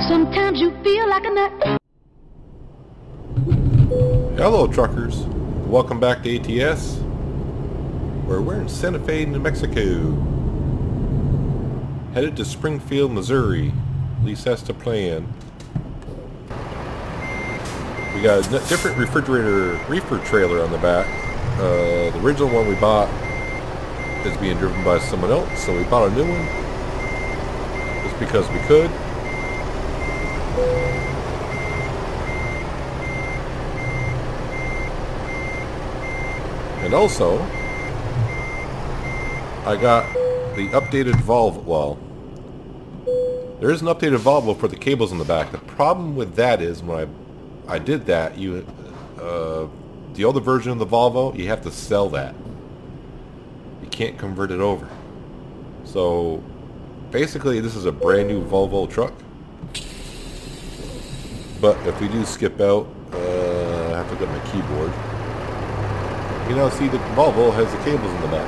Sometimes you feel like a nut. Hello truckers, welcome back to ATS, where we're in Santa Fe, New Mexico, headed to Springfield, Missouri. At least that's the plan. We got a different reefer trailer on the back. The original one we bought is being driven by someone else, so we bought a new one just because we could. And also, I got the updated valve. Well, there is an updated valve for the cables in the back. The problem with that is when I did that, the older version of the Volvo, you have to sell that. You can't convert it over. So basically, this is a brand new Volvo truck. But if we do skip out, I have to get my keyboard. You now see the Volvo has the cables in the back.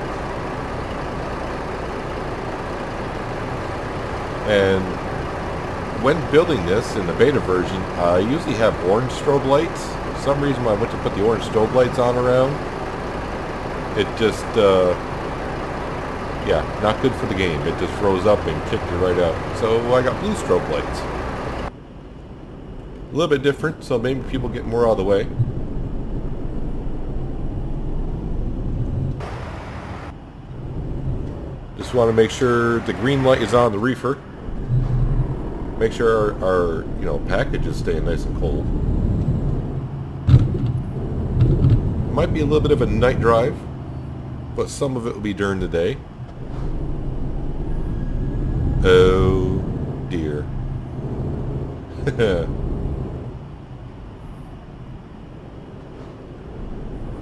And when building this in the beta version, I usually have orange strobe lights. For some reason when I went to put the orange strobe lights on around, it just, yeah, not good for the game. It just froze up and kicked it right out. So I got blue strobe lights. A little bit different, so maybe people get more out of the way. Just want to make sure the green light is on the reefer. Make sure our package is staying nice and cold. Might be a little bit of a night drive, but some of it will be during the day. Oh dear.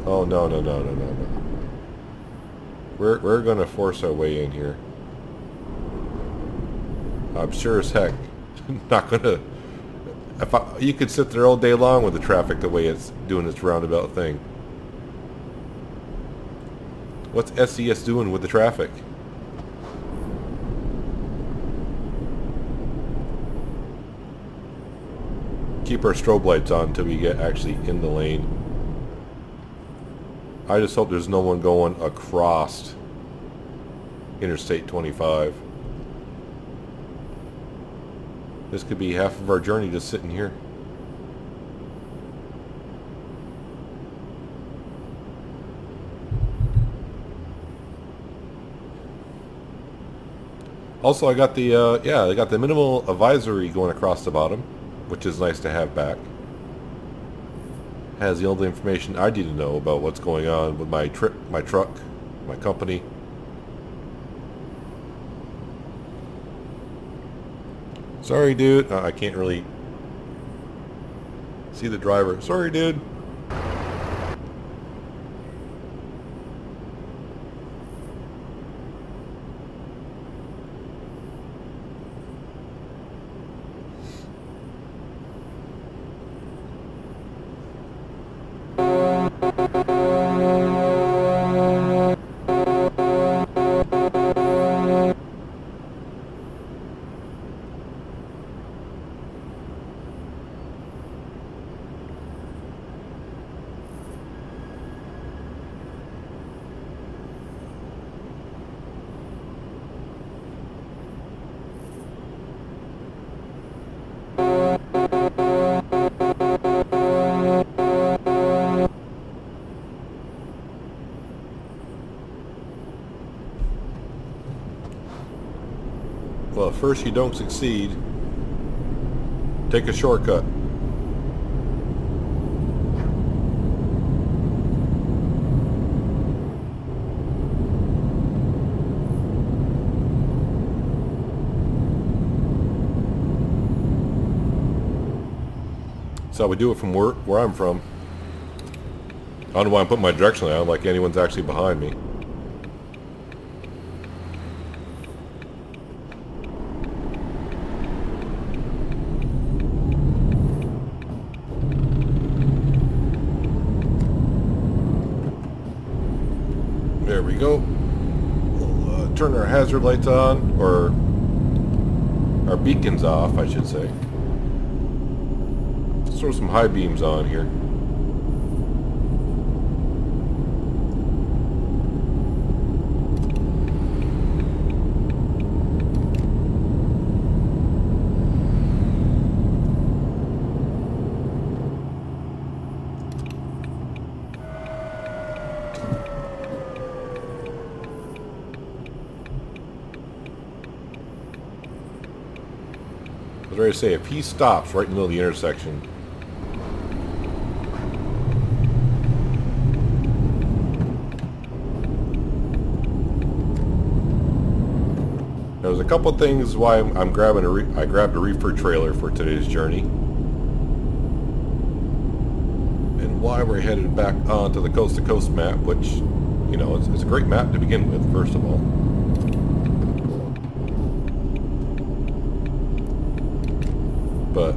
Oh no. We're gonna force our way in here. I'm sure as heck not gonna. You could sit there all day long with the traffic the way it's doing its roundabout thing. What's SES doing with the traffic? Keep our strobe lights on until we get actually in the lane. I just hope there's no one going across Interstate 25. This could be half of our journey just sitting here. Also, I got the I got the minimal advisory going across the bottom, which is nice to have back. Has the only information I need to know about what's going on with my trip, my truck, my company. Sorry, dude. I can't really see the driver. Sorry, dude. Well, if first you don't succeed, take a shortcut. That's how we do it from where I'm from. I don't know why I'm putting my direction out like anyone's actually behind me. There we go. We'll turn our hazard lights on, or our beacons off, I should say. Let's throw some high beams on here. I was ready to say, if he stops right in the middle of the intersection, there's a couple of things why I'm grabbing I grabbed a reefer trailer for today's journey, and why we're headed back onto the coast to coast map, which, you know, it's a great map to begin with, first of all. But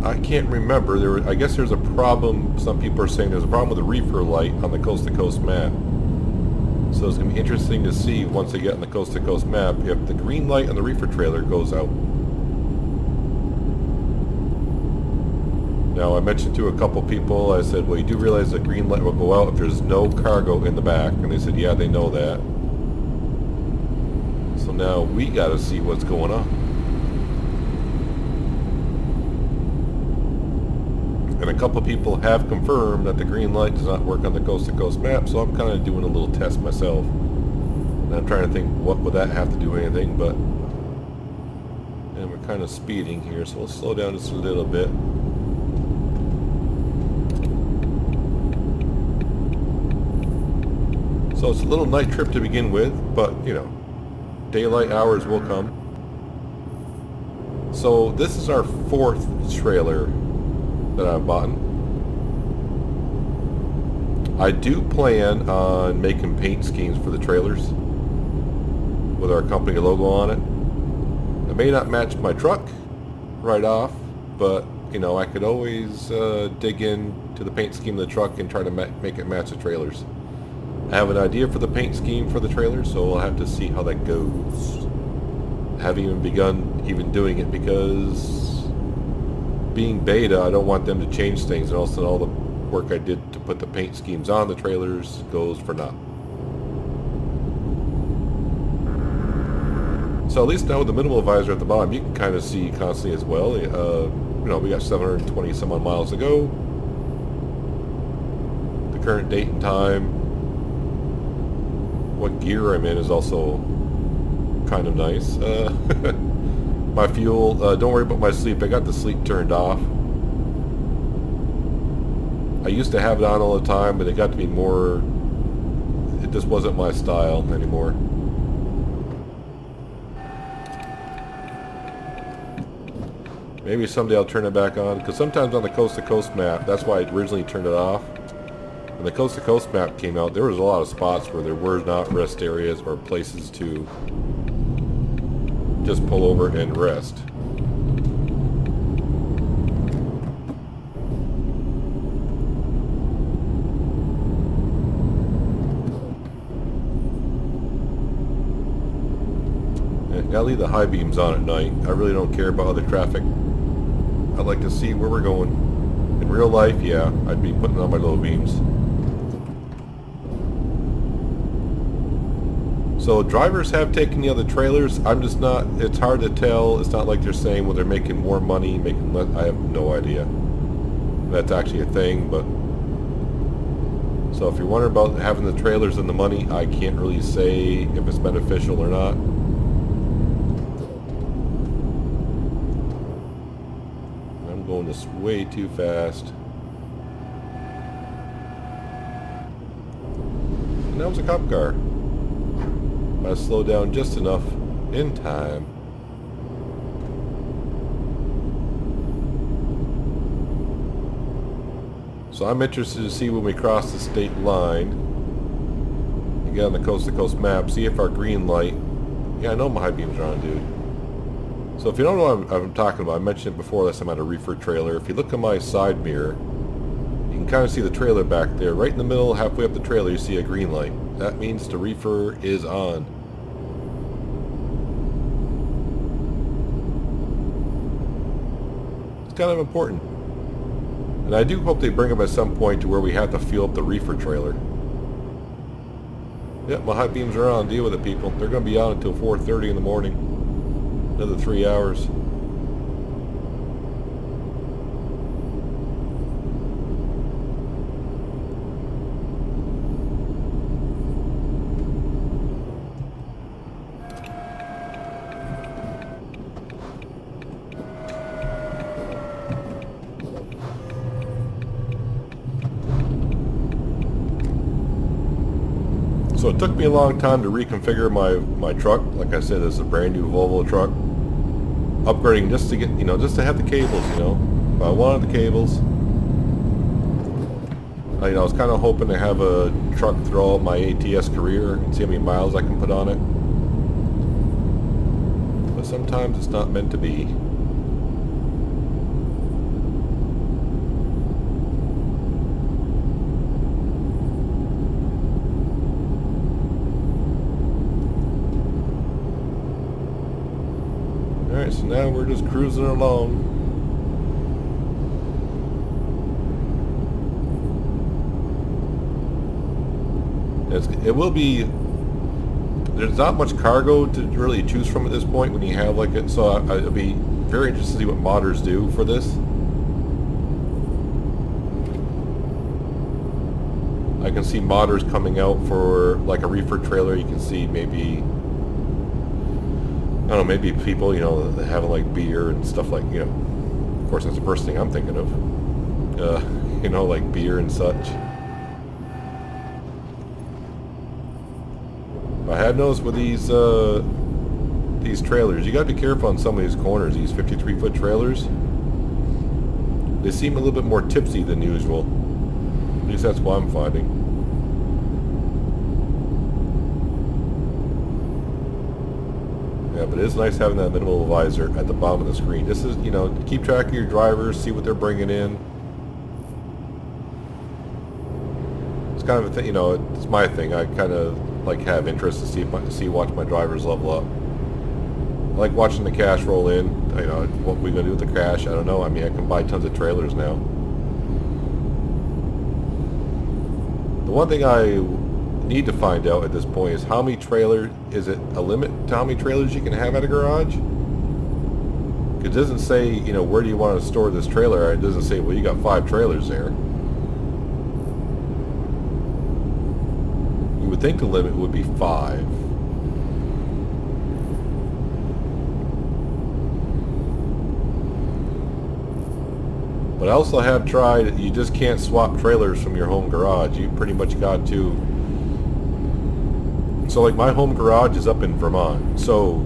I can't remember. I guess there's a problem. Some people are saying there's a problem with the reefer light on the coast to coast map. So it's going to be interesting to see once they get on the coast to coast map if the green light on the reefer trailer goes out. Now, I mentioned to a couple people, I said, well, you do realize the green light will go out if there's no cargo in the back. And they said, yeah, they know that. So now we got to see what's going on. And a couple people have confirmed that the green light does not work on the coast to coast map, so I'm kind of doing a little test myself. And I'm trying to think, what would that have to do with anything, but... And we're kind of speeding here, so we'll slow down just a little bit. So it's a little night trip to begin with, but, you know, daylight hours will come. So this is our 4th trailer that I've bought. I do plan on making paint schemes for the trailers with our company logo on it. It may not match my truck right off, but you know, I could always dig into the paint scheme of the truck and try to make it match the trailers. I have an idea for the paint scheme for the trailers, so we'll have to see how that goes. I haven't even begun doing it because being beta, I don't want them to change things, and also all the work I did to put the paint schemes on the trailers goes for naught. So at least now with the minimal visor at the bottom, you can kind of see constantly as well. You know, we got 720 some odd miles to go. The current date and time. What gear I'm in is also kind of nice. My fuel, don't worry about my sleep. I got the sleep turned off. I used to have it on all the time, but it got to be more... It just wasn't my style anymore. Maybe someday I'll turn it back on, because sometimes on the coast to coast map, that's why I originally turned it off. When the coast to coast map came out, there was a lot of spots where there were not rest areas or places to just pull over and rest. And gotta leave the high beams on at night. I really don't care about other traffic. I'd like to see where we're going. In real life, yeah, I'd be putting on my low beams. So drivers have taken the other trailers. I'm just not, it's hard to tell. It's not like they're saying, well, they're making more money, making less. I have no idea. That's actually a thing, but... So if you're wondering about having the trailers and the money, I can't really say if it's beneficial or not. I'm going this way too fast. And that was a cop car. I slowed down just enough in time. So I'm interested to see when we cross the state line and get on the coast to coast map, see if our green light... Yeah, I know my high beams are on, dude. So if you don't know what I'm talking about, I mentioned it before last time I had a reefer trailer. If you look at my side mirror, you can kind of see the trailer back there. Right in the middle, halfway up the trailer, you see a green light. That means the reefer is on. kind of important. And I do hope they bring them at some point to where we have to fuel up the reefer trailer. Yep, my high beams are on. Deal with it, people. They're going to be on until 4:30 in the morning. Another 3 hours. So it took me a long time to reconfigure my truck. Like I said, this is a brand new Volvo truck. Upgrading just to get, just to have the cables, But I wanted the cables. I was kind of hoping to have a truck throughout my ATS career and see how many miles I can put on it. But sometimes it's not meant to be. Alright, so now we're just cruising along. It will be, there's not much cargo to really choose from at this point when you have like it, so I'll be very interested to see what modders do for this. I can see modders coming out for like a reefer trailer. You can see maybe, I don't know, maybe people, having like beer and stuff like, of course that's the first thing I'm thinking of. Like beer and such. I have noticed with these trailers, you gotta be careful on some of these corners, these 53-foot trailers. They seem a little bit more tipsy than usual. At least that's what I'm finding. Yeah, but it is nice having that minimal visor at the bottom of the screen. This is, keep track of your drivers, see what they're bringing in. It's kind of a thing, it's my thing. I kind of like have interest to watch my drivers level up. I like watching the cash roll in. What we gonna do with the cash? I don't know. I mean, I can buy tons of trailers now. The one thing I need to find out at this point is how many trailers. Is it a limit to how many trailers you can have at a garage? It doesn't say, where do you want to store this trailer? It doesn't say, well, you got 5 trailers there. I would think the limit would be 5. But I also have tried, you just can't swap trailers from your home garage. You pretty much got to. So like my home garage is up in Vermont. So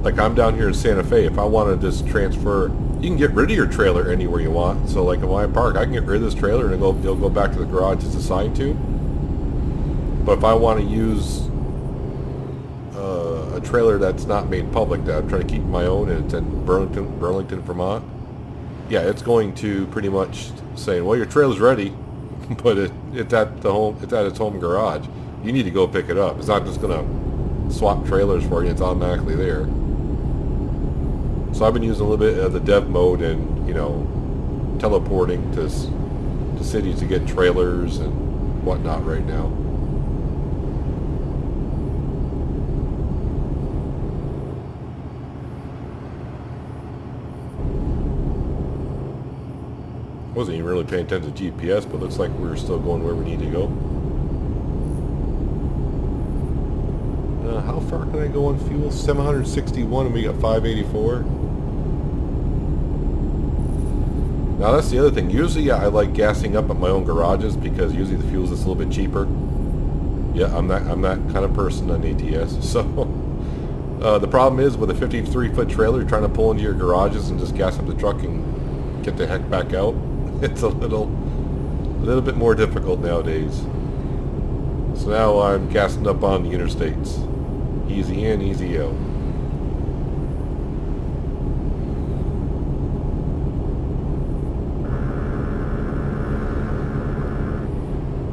like I'm down here in Santa Fe. If I want to just transfer, you can get rid of your trailer anywhere you want. So like in my park, I can get rid of this trailer and it'll go back to the garage it's assigned to. But if I want to use a trailer that's not made public, that I'm trying to keep my own, and it's in Burlington, Vermont, yeah, it's going to pretty much say, well, your trailer's ready, but it's at its home garage. You need to go pick it up. It's not just going to swap trailers for you. It's automatically there. So I've been using a little bit of the dev mode and teleporting to cities to get trailers and whatnot right now. Wasn't even really paying attention to GPS, but looks like we're still going where we need to go. How far can I go on fuel? 761 and we got 584. Now that's the other thing. Usually I like gassing up at my own garages because usually the fuel's just a little bit cheaper. Yeah, I'm that kind of person on ATS. So the problem is with a 53-foot trailer, you're trying to pull into your garages and just gas up the truck and get the heck back out. It's a little bit more difficult nowadays. So now I'm gassing up on the interstates. Easy in, easy out.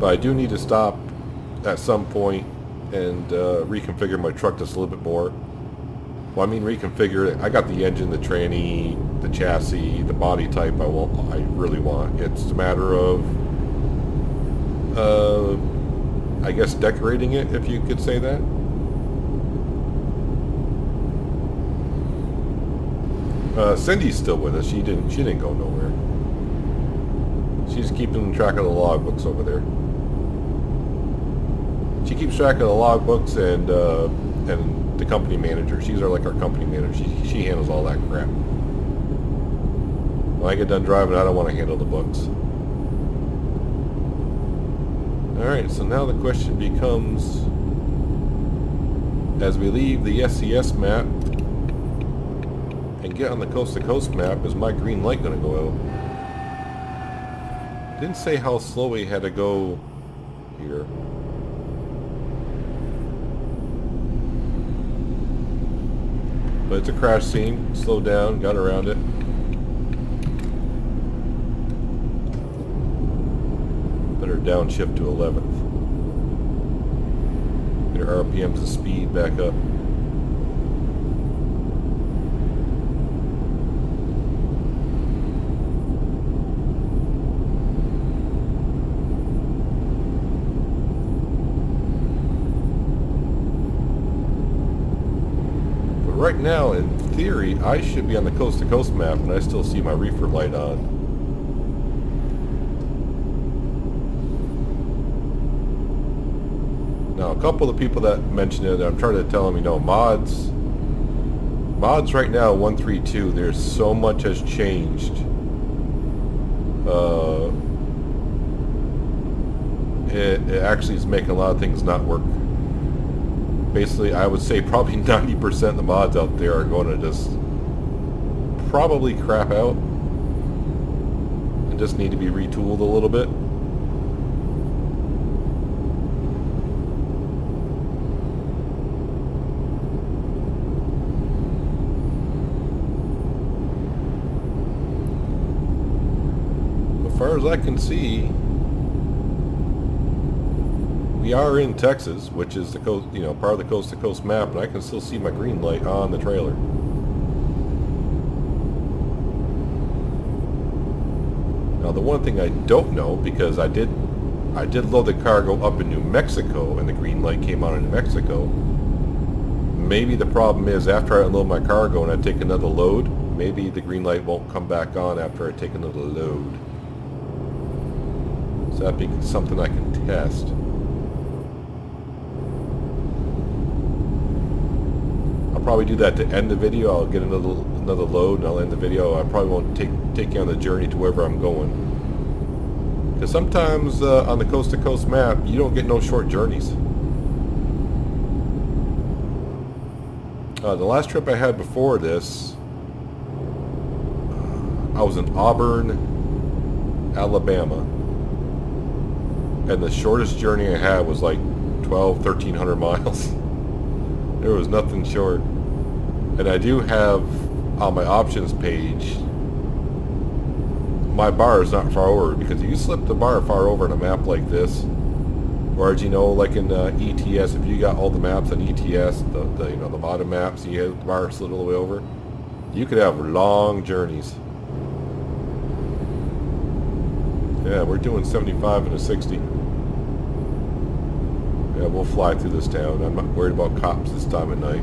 But I do need to stop at some point and reconfigure my truck just a little bit more. Well, I mean reconfigure it. I got the engine, the tranny, the chassis, the body type I really want. It's a matter of, I guess, decorating it, if you could say that. Cindy's still with us. She didn't go nowhere. She's keeping track of the logbooks over there. She keeps track of the logbooks and the company manager. She's like our company manager. She handles all that crap. When I get done driving, I don't want to handle the books. Alright, so now the question becomes, as we leave the SCS map and get on the coast-to-coast map, is my green light going to go out? Didn't say how slow we had to go here. But it's a crash scene. Slowed down, got around it. Better downshift to 11th. Get our RPMs and speed back up. Right now, in theory, I should be on the coast-to-coast map, and I still see my reefer light on. Now, a couple of the people that mentioned it, I'm trying to tell them, you know, mods right now, 1.3.2, there's so much has changed. It actually is making a lot of things not work. Basically, I would say probably 90% of the mods out there are going to just probably crap out and just need to be retooled a little bit. As far as I can see, we are in Texas, which is the coast, you know, part of the coast-to-coast map, and I can still see my green light on the trailer. Now, the one thing I don't know, because I did load the cargo up in New Mexico, and the green light came on in New Mexico. Maybe the problem is after I unload my cargo and I take another load, maybe the green light won't come back on after I take another load. So that'd be something I can test. Probably do that to end the video. I'll get another load and I'll end the video. I probably won't take you on the journey to wherever I'm going, because sometimes on the coast-to-coast map you don't get no short journeys. The last trip I had before this, I was in Auburn, Alabama, and the shortest journey I had was like 1,300 miles. There was nothing short. And I do have on my options page, my bar is not far over, because if you slip the bar far over on a map like this, or as you know, like in ETS, if you got all the maps on ETS, the you know, the bottom maps, and you have the bar slid all the way over, you could have long journeys. Yeah, we're doing 75 and a 60. Yeah, we'll fly through this town. I'm not worried about cops this time of night.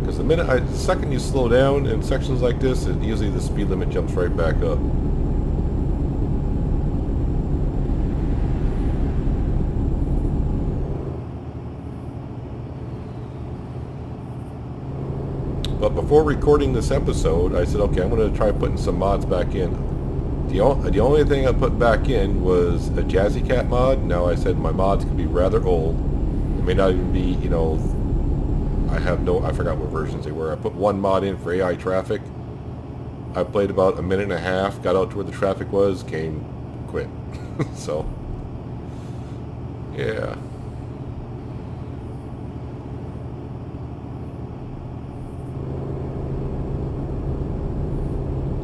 Because the second you slow down in sections like this, usually the speed limit jumps right back up. But before recording this episode, I said, okay, I'm going to try putting some mods back in. The only thing I put back in was a Jazzy Cat mod. Now I said my mods could be rather old. It may not even be, you know, I forgot what versions they were. I put one mod in for AI traffic. I played about a minute and a half, got out to where the traffic was, quit. So, yeah.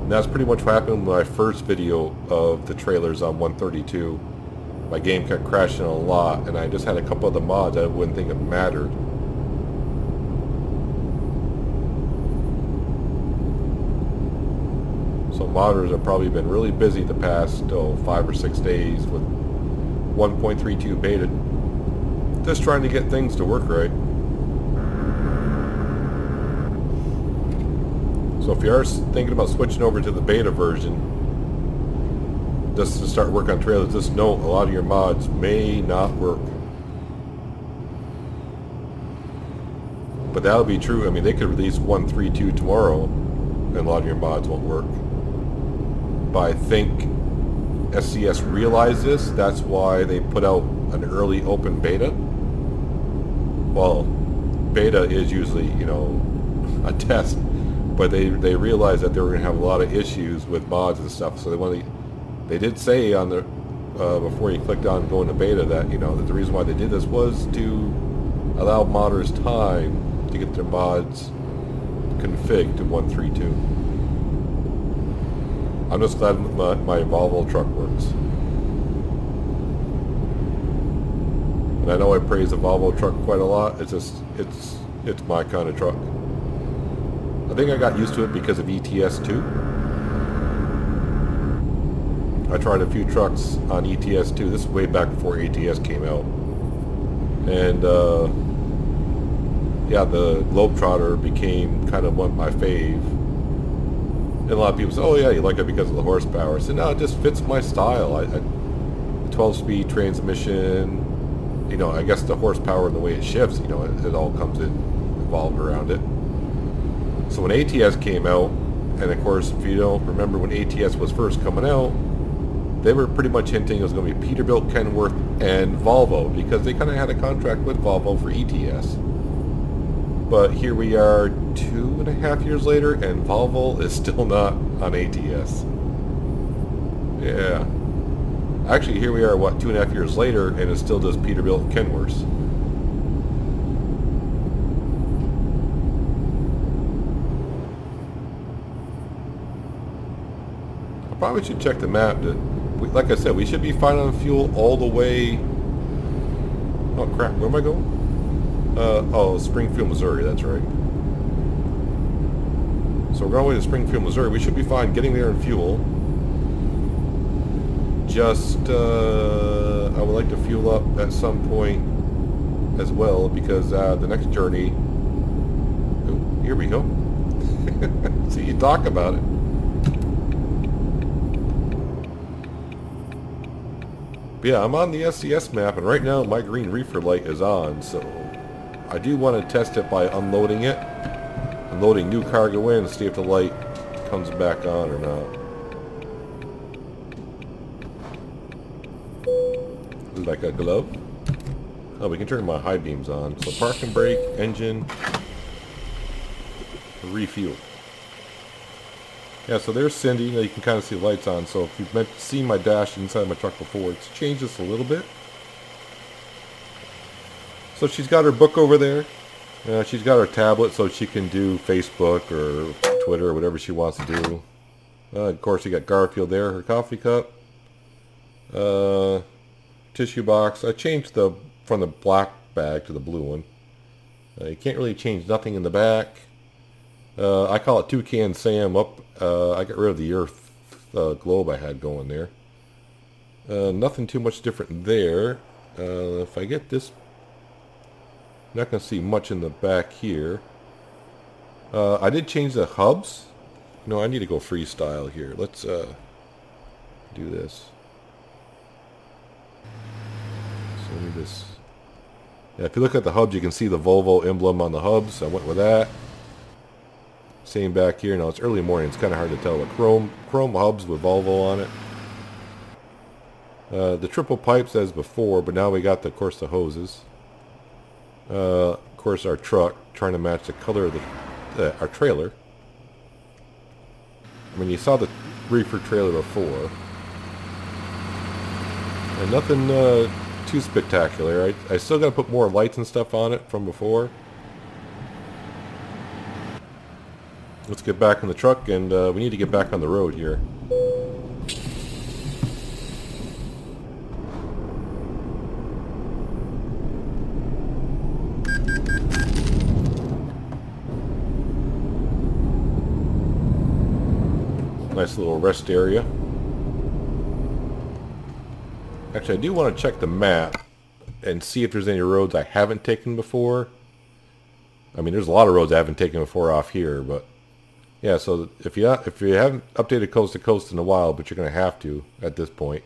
And that's pretty much what happened with my first video of the trailers on 132. my game kept crashing a lot, and I just had a couple of the mods I wouldn't think it mattered. So modders have probably been really busy the past 5 or 6 days with 1.32 beta, just trying to get things to work right. So if you are thinking about switching over to the beta version, just to start work on trailers, just note a lot of your mods may not work. But that'll be true. I mean, they could release 1.32 tomorrow, and a lot of your mods won't work. But I think SCS realized this. That's why they put out an early open beta. Well, beta is usually, you know, a test, but they realized that they were going to have a lot of issues with mods and stuff. So they did say on the before you clicked on going to beta that, you know, that the reason why they did this was to allow modders time to get their mods configured to 1.32. I'm just glad my Volvo truck works. And I know I praise the Volvo truck quite a lot. It's just, it's my kind of truck. I think I got used to it because of ATS too. I tried a few trucks on ATS too. This is way back before ATS came out. And yeah, the Globetrotter became kind of my fave. And a lot of people say, oh yeah, you like it because of the horsepower. I said, no, it just fits my style. The 12-speed transmission, you know, I guess the horsepower and the way it shifts, you know, it all comes in evolved around it. So when ATS came out, and of course, if you don't remember when ATS was first coming out, they were pretty much hinting it was going to be Peterbilt, Kenworth, and Volvo, because they kind of had a contract with Volvo for ETS. But here we are 2.5 years later, and Volvo is still not on ATS. Yeah. Actually, here we are, what, 2.5 years later, and it still does Peterbilt and Kenworth. I probably should check the map. Like I said, we should be fine on fuel all the way... Oh crap, where am I going? Oh, Springfield, Missouri, that's right. So we're going away to Springfield, Missouri. We should be fine getting there in fuel. Just, I would like to fuel up at some point as well, because the next journey... Oh, here we go. See, you talk about it. But yeah, I'm on the SCS map, and right now my green reefer light is on, so... I do want to test it by unloading it, and loading new cargo in, and see if the light comes back on or not. Like a glove. Oh, we can turn my high beams on. So park and brake, engine, refuel. Yeah, so there's Cindy. Now you can kind of see the lights on. So if you've seen my dash inside my truck before, it's changed this a little bit. So she's got her book over there. She's got her tablet so she can do Facebook or Twitter or whatever she wants to do. Of course, you got Garfield there, her coffee cup. Tissue box. I changed from the black bag to the blue one. You can't really change nothing in the back. I call it Toucan Sam up. I got rid of the Earth globe I had going there. Nothing too much different there. If I get this... Not going to see much in the back here. I did change the hubs. No, I need to go freestyle here. Let's do this. So let me just... Yeah, if you look at the hubs, you can see the Volvo emblem on the hubs. I went with that. Same back here. Now it's early morning. It's kind of hard to tell. But chrome hubs with Volvo on it. The triple pipes as before, but now we got, of course, the hoses. Of course, our truck, trying to match the color of our trailer. I mean, you saw the reefer trailer before. And nothing too spectacular. I still got to put more lights and stuff on it from before. Let's get back in the truck, and we need to get back on the road here. Nice little rest area. Actually, I do want to check the map and see if there's any roads I haven't taken before. I mean, there's a lot of roads I haven't taken before off here, but yeah. So if you haven't updated coast to coast in a while, but you're going to have to at this point.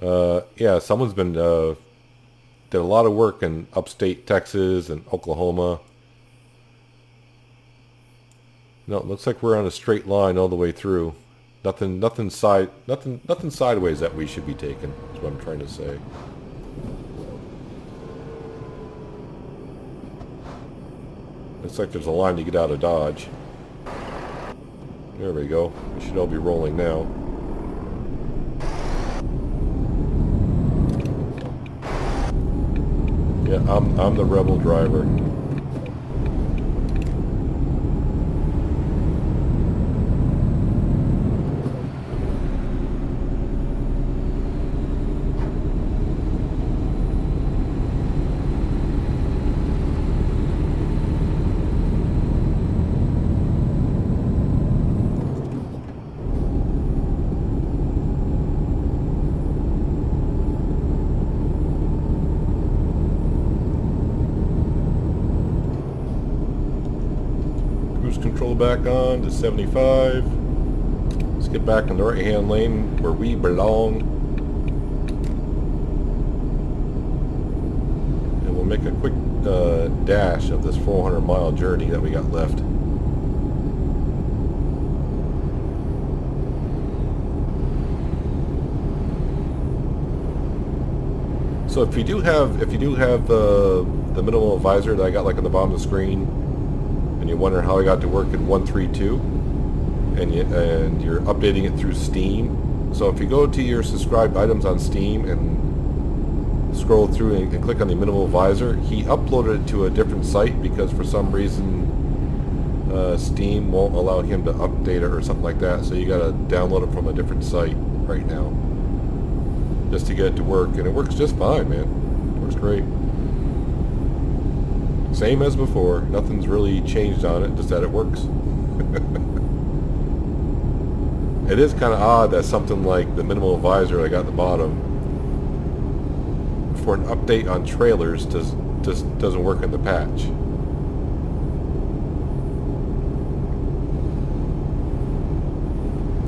Yeah, someone's been did a lot of work in upstate Texas and Oklahoma. No, it looks like we're on a straight line all the way through. Nothing sideways that we should be taking, is what I'm trying to say. Looks like there's a line to get out of Dodge. There we go. We should all be rolling now. Yeah, I'm the rebel driver. Control back on to 75. Let's get back in the right hand lane where we belong. And we'll make a quick dash of this 400-mile journey that we got left. So if you do have the minimal visor that I got like on the bottom of the screen, and you're wondering how I got to work in 132, and you're updating it through Steam. So if you go to your subscribed items on Steam and scroll through and click on the minimal visor, he uploaded it to a different site because for some reason Steam won't allow him to update it or something like that. So you got to download it from a different site right now just to get it to work, and it works just fine, man. It works great. Same as before. Nothing's really changed on it, just that it works. It is kind of odd that something like the minimal visor I got at the bottom for an update on trailers just doesn't work in the patch.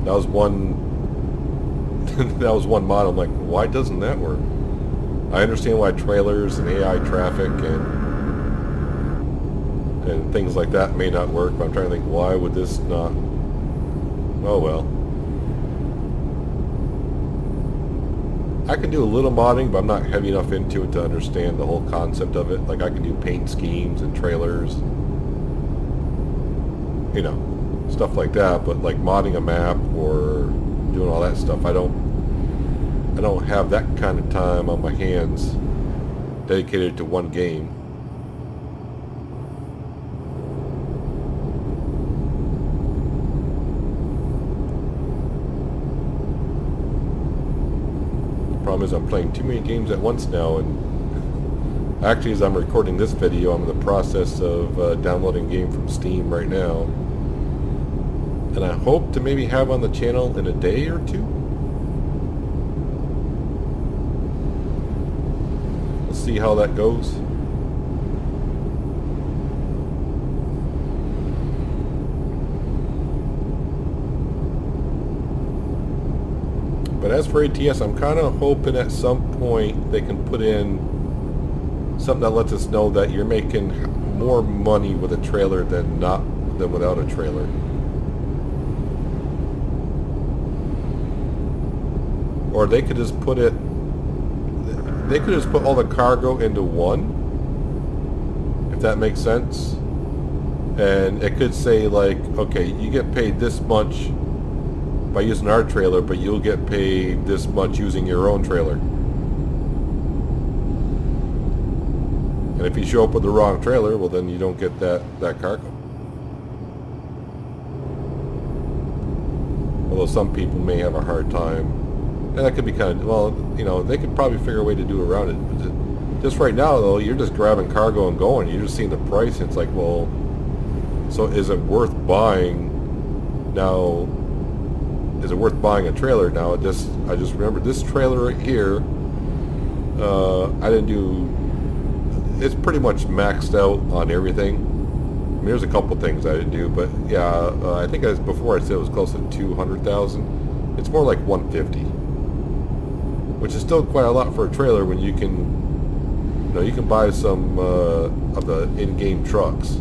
That was one that was one mod. I'm like, why doesn't that work? I understand why trailers and AI traffic and things like that may not work, but I'm trying to think, why would this not? Oh well. I can do a little modding, but I'm not heavy enough into it to understand the whole concept of it. Like, I can do paint schemes and trailers, you know, stuff like that, but like modding a map or doing all that stuff, I don't have that kind of time on my hands dedicated to one game. Problem is I'm playing too many games at once now, and actually as I'm recording this video I'm in the process of downloading a game from Steam right now, and I hope to maybe have on the channel in a day or two. Let's see how that goes. But as for ATS, I'm kind of hoping at some point they can put in something that lets us know that you're making more money with a trailer than without a trailer. Or they could just put it. They could just put all the cargo into one, if that makes sense. And it could say like, okay, you get paid this much by using our trailer, but you'll get paid this much using your own trailer. And if you show up with the wrong trailer, well then you don't get that cargo. Although some people may have a hard time. And that could be kind of, well, you know, they could probably figure a way to do around it. But just right now though, you're just grabbing cargo and going. You're just seeing the price and it's like, well, so is it worth buying now is it worth buying a trailer? Now I just remembered this trailer right here. I didn't do. It's pretty much maxed out on everything. I mean, there's a couple things I didn't do, but yeah, I think before I said it was close to 200,000. It's more like 150, which is still quite a lot for a trailer when you can, you can buy some of the in-game trucks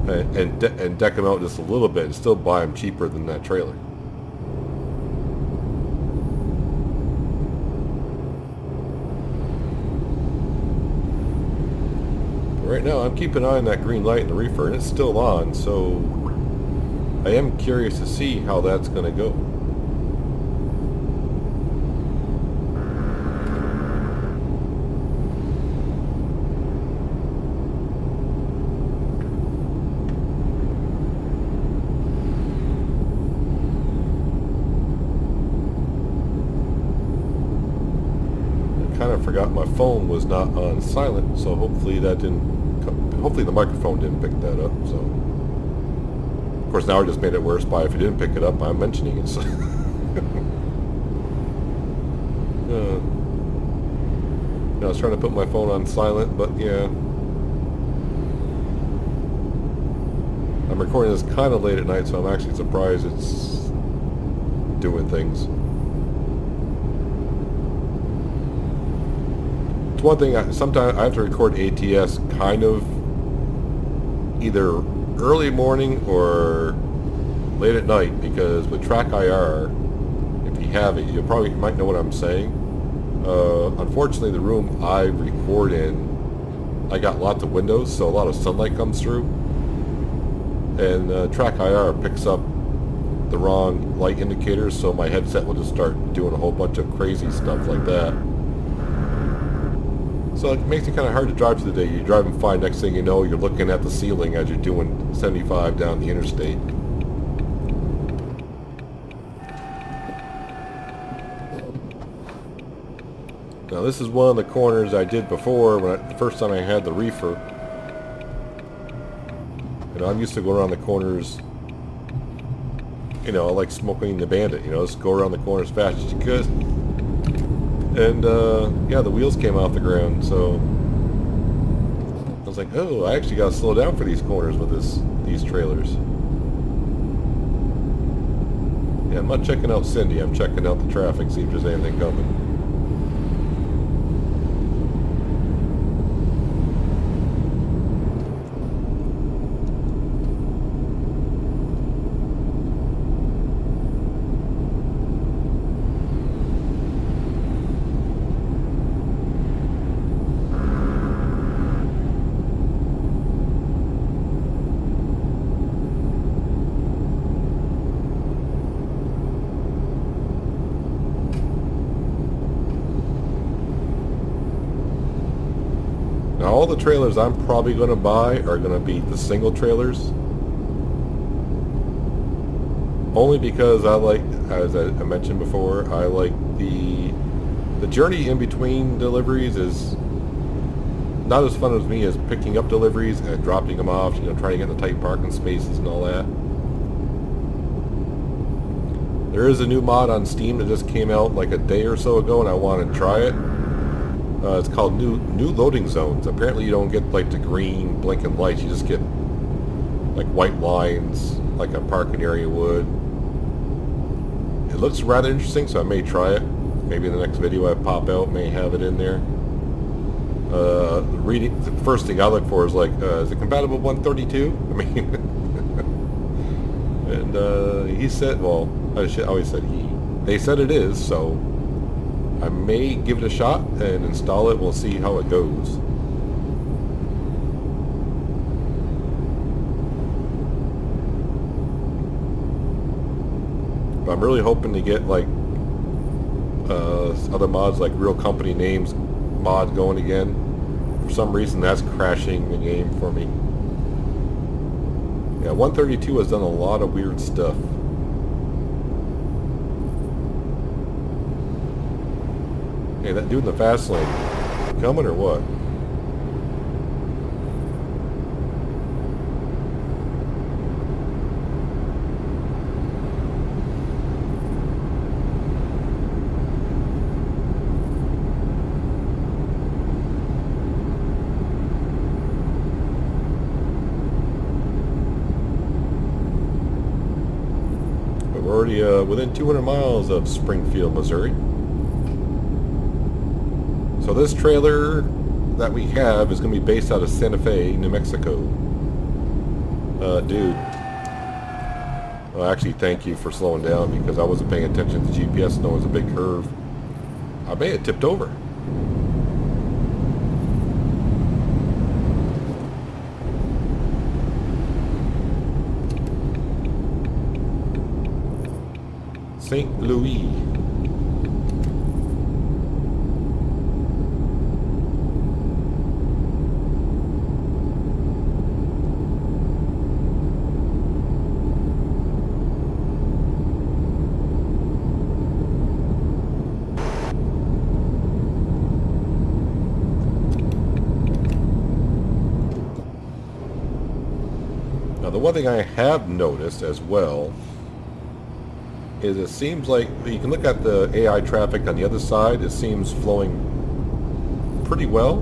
and deck them out just a little bit and still buy them cheaper than that trailer. Right now I'm keeping an eye on that green light in the reefer, and it's still on, so I am curious to see how that's going to go. Kind of forgot my phone was not on silent, so hopefully that didn't. Hopefully the microphone didn't pick that up. So, of course, now I just made it worse by if you didn't pick it up, I'm mentioning it. So. I was trying to put my phone on silent, but yeah, I'm recording this kind of late at night, so I'm actually surprised it's doing things. It's one thing, sometimes I have to record ATS kind of either early morning or late at night, because with Track IR, if you have it, you might know what I'm saying. Unfortunately, the room I record in, I got lots of windows, so a lot of sunlight comes through, and Track IR picks up the wrong light indicators, so my headset will just start doing a whole bunch of crazy stuff like that. So it makes it kind of hard to drive through the day. You're driving fine, next thing you know, you're looking at the ceiling as you're doing 75 down the interstate. Now this is one of the corners I did before, the first time I had the reefer. I'm used to going around the corners, like Smoking the Bandit, just go around the corner as fast as you could. And yeah, the wheels came off the ground, so I was like, oh, I actually got to slow down for these corners with these trailers. Yeah, I'm not checking out Cindy, I'm checking out the traffic, see if there's anything coming. Now all the trailers I'm probably going to buy are going to be the single trailers. Only because I like, as I mentioned before, I like the journey in between deliveries is not as fun as me as picking up deliveries and dropping them off, trying to get in the tight parking spaces and all that. There is a new mod on Steam that just came out like a day or so ago, and I want to try it. It's called new loading zones. Apparently you don't get like the green blinking lights, you just get like white lines like a parking area would. It looks rather interesting, so I may try it. Maybe in the next video I pop out, may have it in there. The first thing I look for is like, is it compatible with 132? I mean, and he said, well, I always said he. They said it is, so I may give it a shot and install it. We'll see how it goes. But I'm really hoping to get like other mods, like real company names mod going again. For some reason that's crashing the game for me. Yeah, 132 has done a lot of weird stuff. Hey, that dude in the fast lane, coming or what? already within 200 miles of Springfield, Missouri. So this trailer that we have is going to be based out of Santa Fe, New Mexico. Dude. Well, actually, thank you for slowing down because I wasn't paying attention to GPS and there was a big curve. I may have tipped over. St. Louis. Now, the one thing I have noticed as well is it seems like you can look at the AI traffic on the other side. It seems flowing pretty well.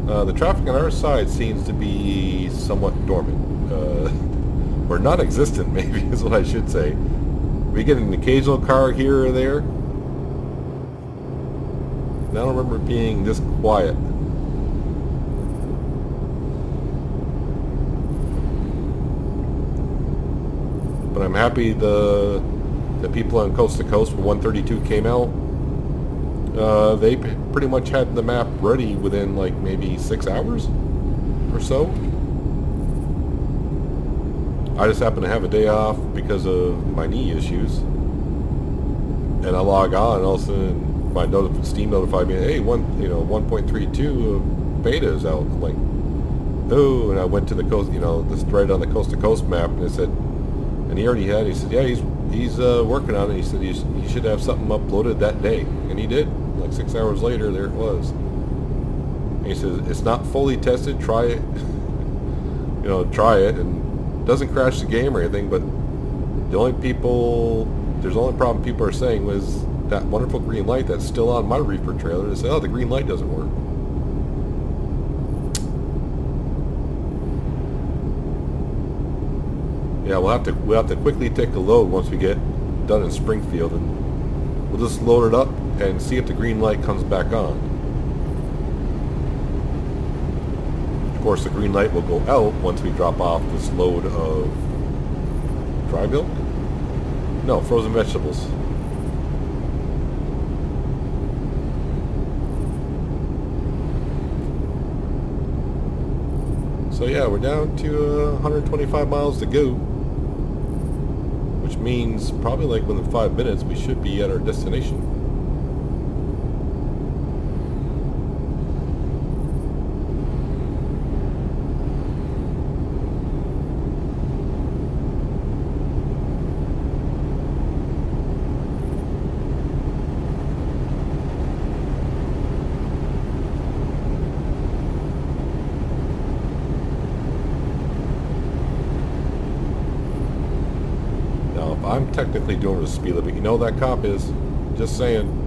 The traffic on our side seems to be somewhat dormant, or non-existent, maybe is what I should say. We get an occasional car here or there. I don't remember it being this quiet. But I'm happy the people on Coast to Coast when 132 came out, they pretty much had the map ready within like maybe 6 hours or so. I just happened to have a day off because of my knee issues, and I log on and all of a sudden my Steam notified me, hey, 1.32 beta is out. I'm like, oh, and I went to the coast, this right on the Coast to Coast map, and it said, and he already had, he said, yeah, he's working on it. He said he should have something uploaded that day, and he did. Like 6 hours later, there it was. And he says it's not fully tested. Try it, try it, and it doesn't crash the game or anything. But the only problem people are saying was that wonderful green light that's still on my Reaper trailer. They said, oh, the green light doesn't work. Yeah, we'll have to quickly take a load once we get done in Springfield, and we'll just load it up and see if the green light comes back on. Of course, the green light will go out once we drop off this load of dry milk? No, frozen vegetables. So yeah, we're down to 125 miles to go. Which means probably like within 5 minutes we should be at our destination. I'm technically doing the speed limit. You know that cop is. Just saying.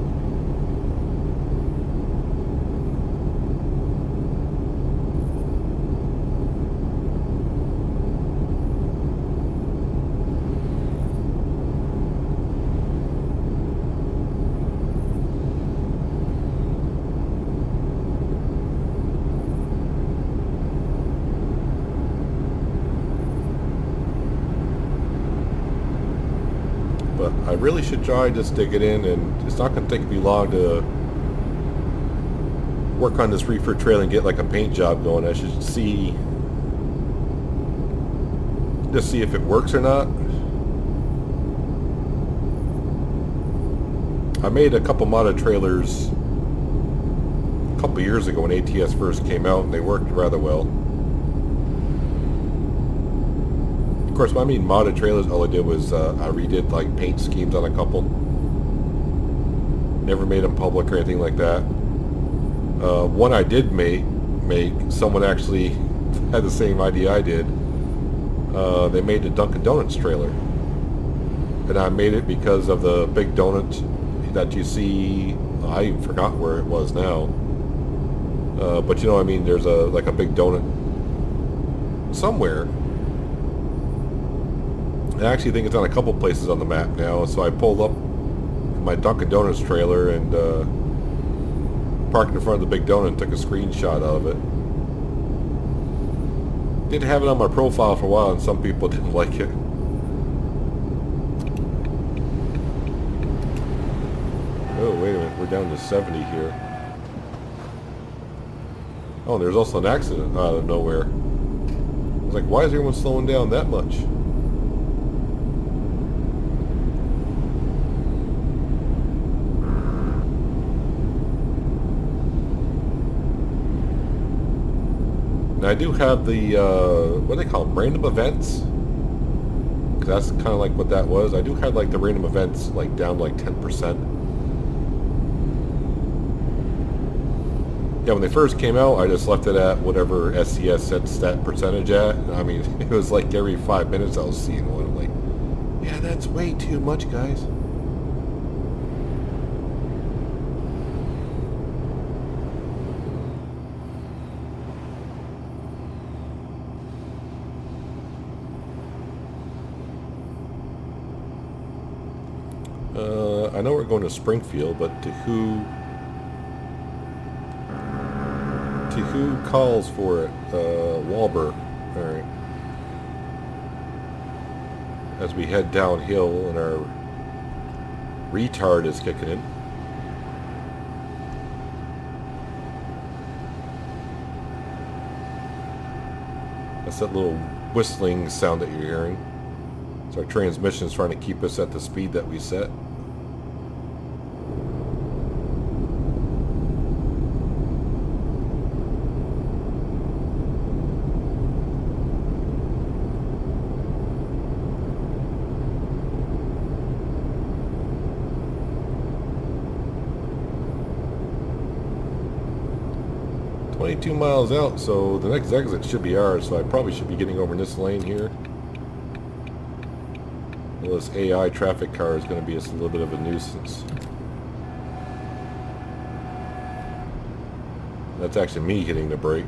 But I really should try just to get in, and it's not going to take me long to work on this reefer trail and get like a paint job going. I should just see if it works or not. I made a couple modded trailers a couple years ago when ATS first came out, and they worked rather well. Of course, when I mean modded trailers, all I did was I redid like paint schemes on a couple. Never made them public or anything like that. One I did make, someone actually had the same idea I did. They made the Dunkin' Donuts trailer. And I made it because of the big donut that you see. I even forgot where it was now. But you know what I mean, there's like a big donut somewhere. I actually think it's on a couple places on the map now, so I pulled up in my Dunkin' Donuts trailer and parked in front of the Big Donut and took a screenshot of it. Did have it on my profile for a while and some people didn't like it. Oh, wait a minute, we're down to 70 here. Oh, there's also an accident out of nowhere. I was like, why is everyone slowing down that much? And I do have the, what do they call them? Random events? 'Cause that's kind of like what that was. I do have like the random events like down like 10%. Yeah, when they first came out, I just left it at whatever SCS sets that percentage at. I mean, it was like every 5 minutes I was seeing one. I'm like, yeah, that's way too much, guys. I know we're going to Springfield, but to who calls for it? Walber. Alright. As we head downhill and our retard is kicking in. That's that little whistling sound that you're hearing. So our transmission is trying to keep us at the speed that we set. .2 miles out, so the next exit should be ours, so I probably should be getting over in this lane here. Well, this AI traffic car is going to be a little bit of a nuisance. That's actually me hitting the brake.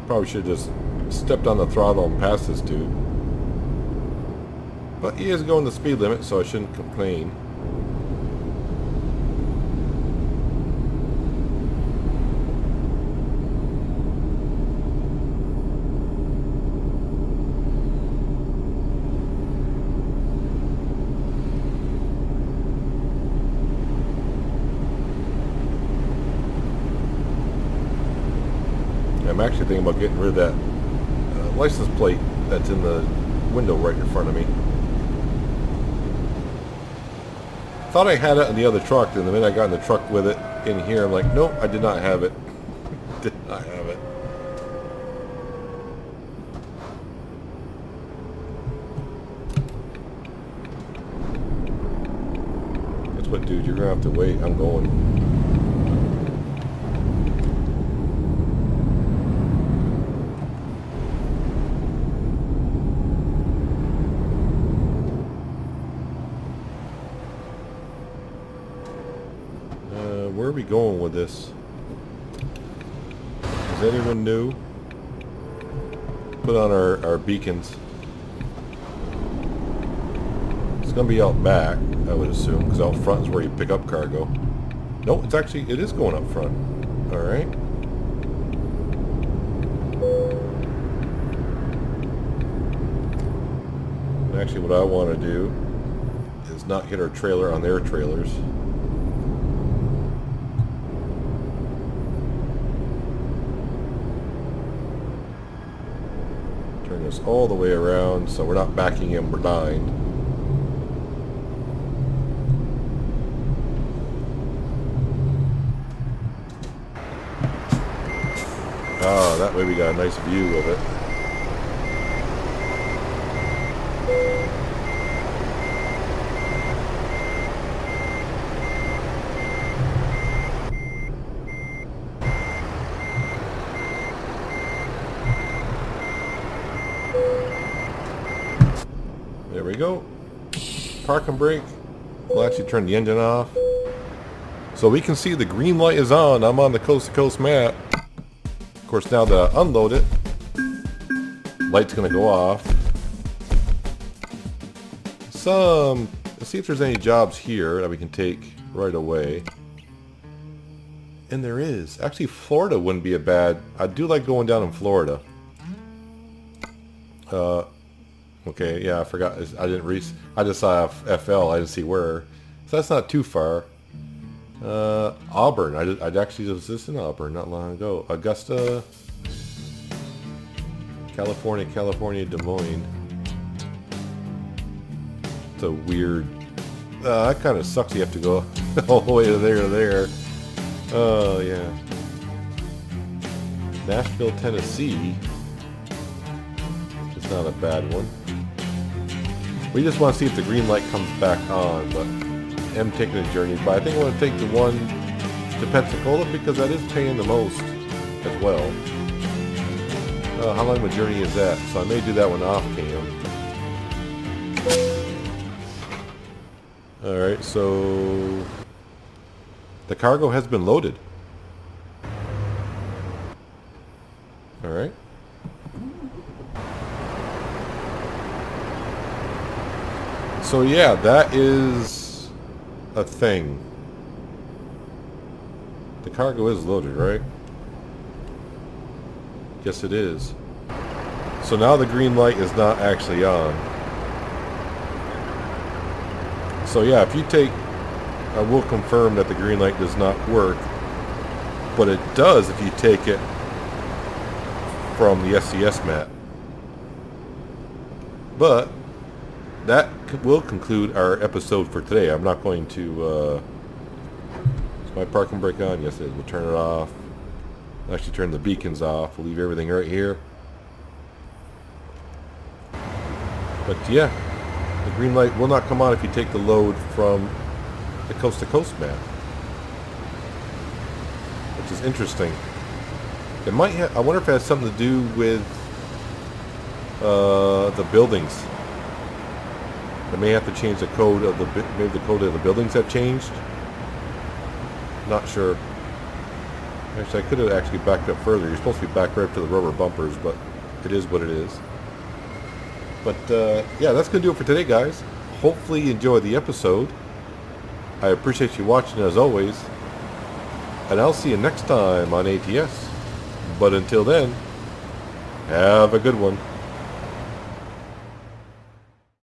Probably should have just stepped on the throttle and passed this dude. But he is going the speed limit, so I shouldn't complain. I'm actually thinking about getting rid of that license plate that's in the window right in front of me. Thought I had it in the other truck, and the minute I got in the truck with it in here, I'm like, nope, I did not have it. Did not have it. Guess what, dude? You're gonna have to wait. I'm going. Where are we going with this? Is anyone new? Put on our beacons. It's gonna be out back, I would assume, because out front is where you pick up cargo. No, it is going up front. Alright. Actually, what I want to do is not hit our trailer on their trailers. Turn this all the way around so we're not backing in behind. Ah, that way we got a nice view of it. There we go. Park and brake. We'll actually turn the engine off. So we can see the green light is on. I'm on the coast-to-coast map. Of course, now that I unload it, light's gonna go off. Let's see if there's any jobs here that we can take right away. And there is. Actually, Florida wouldn't be a bad... I do like going down in Florida. Okay, yeah, I forgot. I just saw FL. I didn't see where. So that's not too far. Auburn. I actually was just in Auburn not long ago. Augusta, California, Des Moines. It's a weird... that kind of sucks. You have to go all the way to there. Oh, yeah. Nashville, Tennessee. It's not a bad one. We just want to see if the green light comes back on, but I'm taking a journey. But I think I want to take the one to Pensacola because that is paying the most as well. How long of a journey is that? So I may do that one off cam. Alright, so the cargo has been loaded. Alright. So yeah, that is a thing. The cargo is loaded, right? Yes, it is. So now the green light is not actually on. So yeah, if you take... I will confirm that the green light does not work, but it does if you take it from the SCS map. But that will conclude our episode for today. I'm not going to... is my parking brake on? Yes, it is. We'll turn it off. We'll actually turn the beacons off. We'll leave everything right here. But yeah, the green light will not come on if you take the load from the coast-to-coast map, which is interesting. It might have, I wonder if it has something to do with the buildings. They may have to change the code of the, maybe the code of the buildings have changed. Not sure. Actually, I could have actually backed up further. You're supposed to be backed right up to the rubber bumpers, but it is what it is. But yeah, that's going to do it for today, guys. Hopefully you enjoyed the episode. I appreciate you watching as always. And I'll see you next time on ATS. But until then, have a good one.